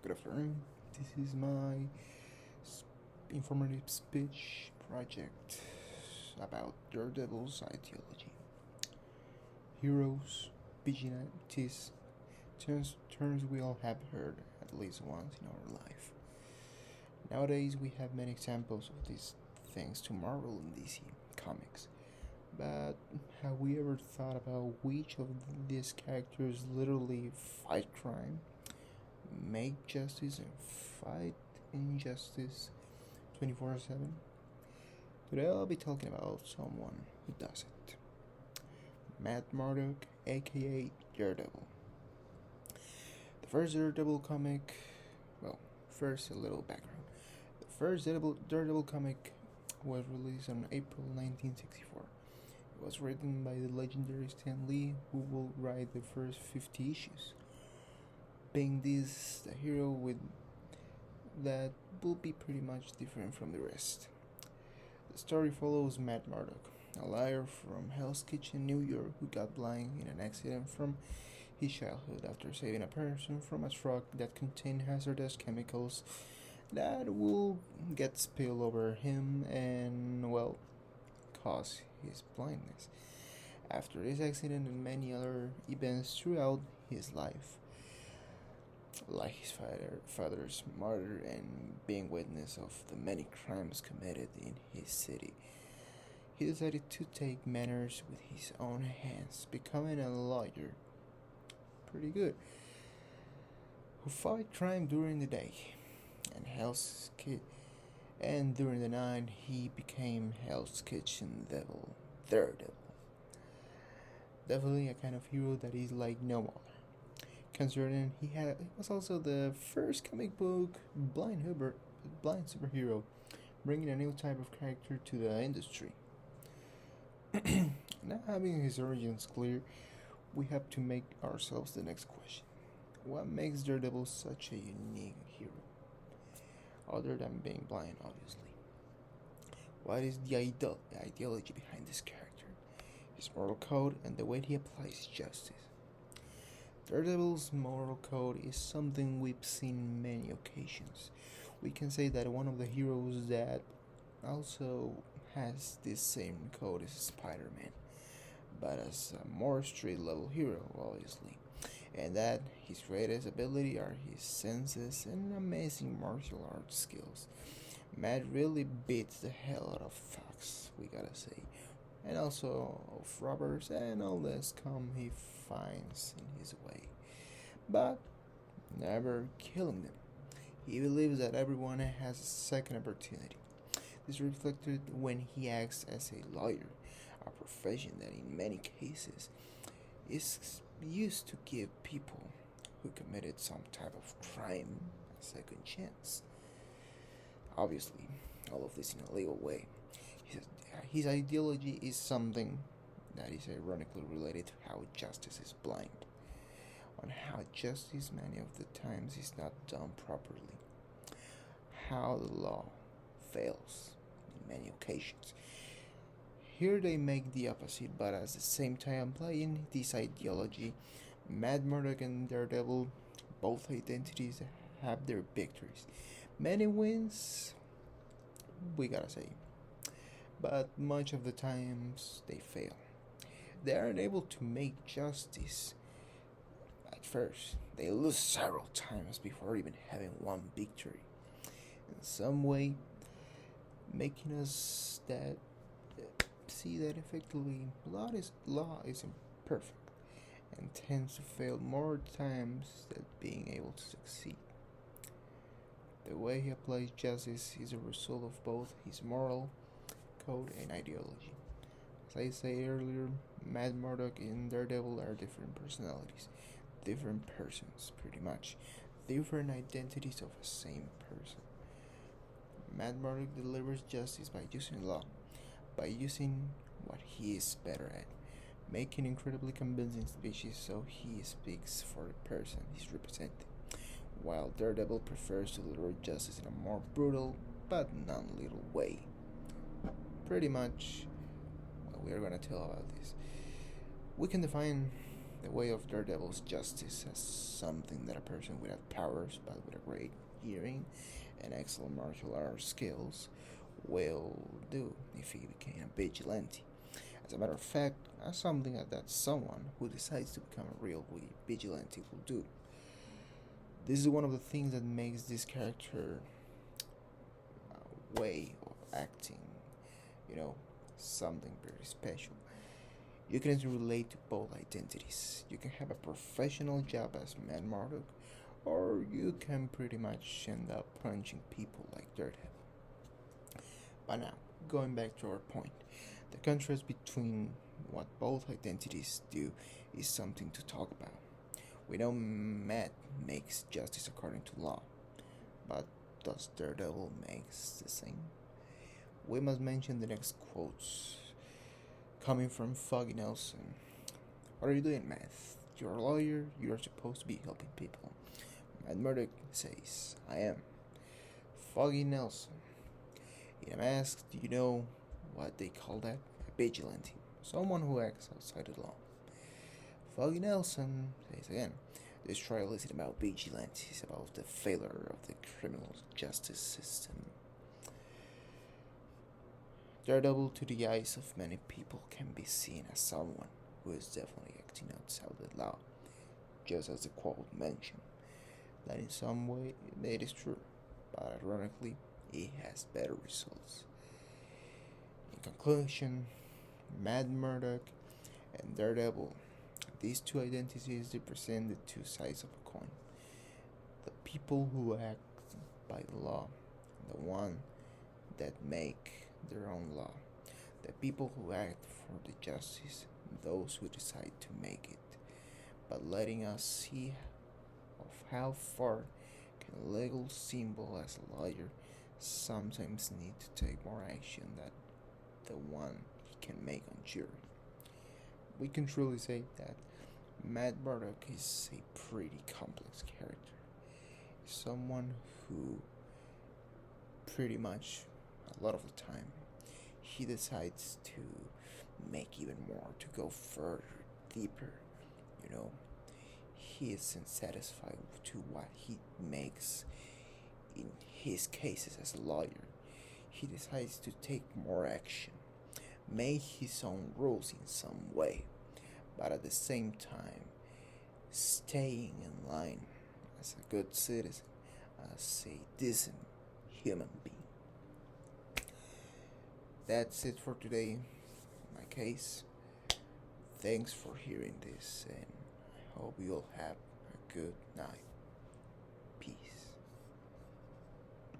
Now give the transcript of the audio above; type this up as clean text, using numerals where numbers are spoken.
Good afternoon. This is my informative speech project about Daredevil's ideology. Heroes, vigilantes, terms we all have heard at least once in our life. Nowadays, we have many examples of these thanks to Marvel and DC comics. But have we ever thought about which of these characters literally fight crime, make justice, and fight injustice 24/7? Today I'll be talking about someone who does it. Matt Murdock, aka Daredevil. The first Daredevil comic, well, first a little background. The first Daredevil comic was released on April 1964. It was written by the legendary Stan Lee, who will write the first 50 issues, being this the hero with that will be pretty much different from the rest. The story follows Matt Murdock, a liar from Hell's Kitchen, New York, who got blind in an accident from his childhood after saving a person from a truck that contained hazardous chemicals that will get spilled over him and, well, cause his blindness. After this accident and many other events throughout his life, like his father's murder and being witness of the many crimes committed in his city, he decided to take matters with his own hands, becoming a lawyer. Pretty good. Who fought crime during the day, and and during the night he became Hell's Kitchen Devil, Daredevil. Definitely a kind of hero that is like no other. Concerning he was also the first comic book blind superhero, bringing a new type of character to the industry. Now having his origins clear, we have to make ourselves the next question. What makes Daredevil such a unique hero? Other than being blind, obviously. What is the ideology behind this character? His moral code and the way he applies justice. Daredevil's moral code is something we've seen many occasions. We can say that one of the heroes that also has this same code is Spider-Man, but as a more street-level hero, obviously. And that his greatest ability are his senses and amazing martial arts skills. Matt really beats the hell out of thugs, we gotta say, and also of robbers and all the scum he finds in his way, but never killing them. He believes that everyone has a second opportunity. This is reflected when he acts as a lawyer, a profession that in many cases is used to give people who committed some type of crime a second chance. Obviously, all of this in a legal way. His ideology is something that is ironically related to how justice is blind, on how justice many of the times is not done properly, how the law fails in many occasions. Here they make the opposite, but at the same time applying this ideology, Matt Murdock and Daredevil, both identities, have their victories. Many wins, we gotta say, but much of the times they fail. They aren't able to make justice at first. They lose several times before even having one victory. In some way, making us that see that effectively law is imperfect and tends to fail more times than being able to succeed. The way he applies justice is a result of both his moral code and ideology. As I said earlier, Matt Murdock and Daredevil are different personalities, different persons, pretty much, different identities of the same person. Matt Murdock delivers justice by using law, by using what he is better at, making incredibly convincing speeches so he speaks for the person he's representing, while Daredevil prefers to deliver justice in a more brutal but non-lethal way. Pretty much what we are going to tell about this. We can define the way of Daredevil's justice as something that a person without powers but with a great hearing and excellent martial arts skills will do if he became a vigilante. As a matter of fact, that's something that someone who decides to become a real vigilante will do. This is one of the things that makes this character way of acting, you know, something very special. You can relate to both identities. You can have a professional job as Matt Murdock, or you can pretty much end up punching people like Daredevil. But now, going back to our point, the contrast between what both identities do is something to talk about. We know Matt makes justice according to law, but does Daredevil makes the same? We must mention the next quotes coming from Foggy Nelson. What are you doing, Matt? You're a lawyer, you're supposed to be helping people. Matt Murdock says, I am. Foggy Nelson. In a mask, do you know what they call that? A vigilante. Someone who acts outside the law. Foggy Nelson says again, this trial isn't about vigilantes, it's about the failure of the criminal justice system. Daredevil, to the eyes of many people, can be seen as someone who is definitely acting outside the law, just as the quote mentioned. That in some way it is true, but ironically, it has better results. In conclusion, Matt Murdock and Daredevil, these two identities represent the two sides of a coin. The people who act by the law, and the one that make their own law. The people who act for the justice, and those who decide to make it. But letting us see of how far can a legal symbol as a lawyer sometimes need to take more action than the one he can make on jury. We can truly say that Matt Murdock is a pretty complex character. Someone who pretty much a lot of the time he decides to make even more, to go further, deeper. You know, he isn't satisfied to what he makes in his cases as a lawyer. He decides to take more action, make his own rules in some way, but at the same time staying in line as a good citizen, as a decent human being. That's it for today, in my case. Thanks for hearing this, and I hope you all have a good night.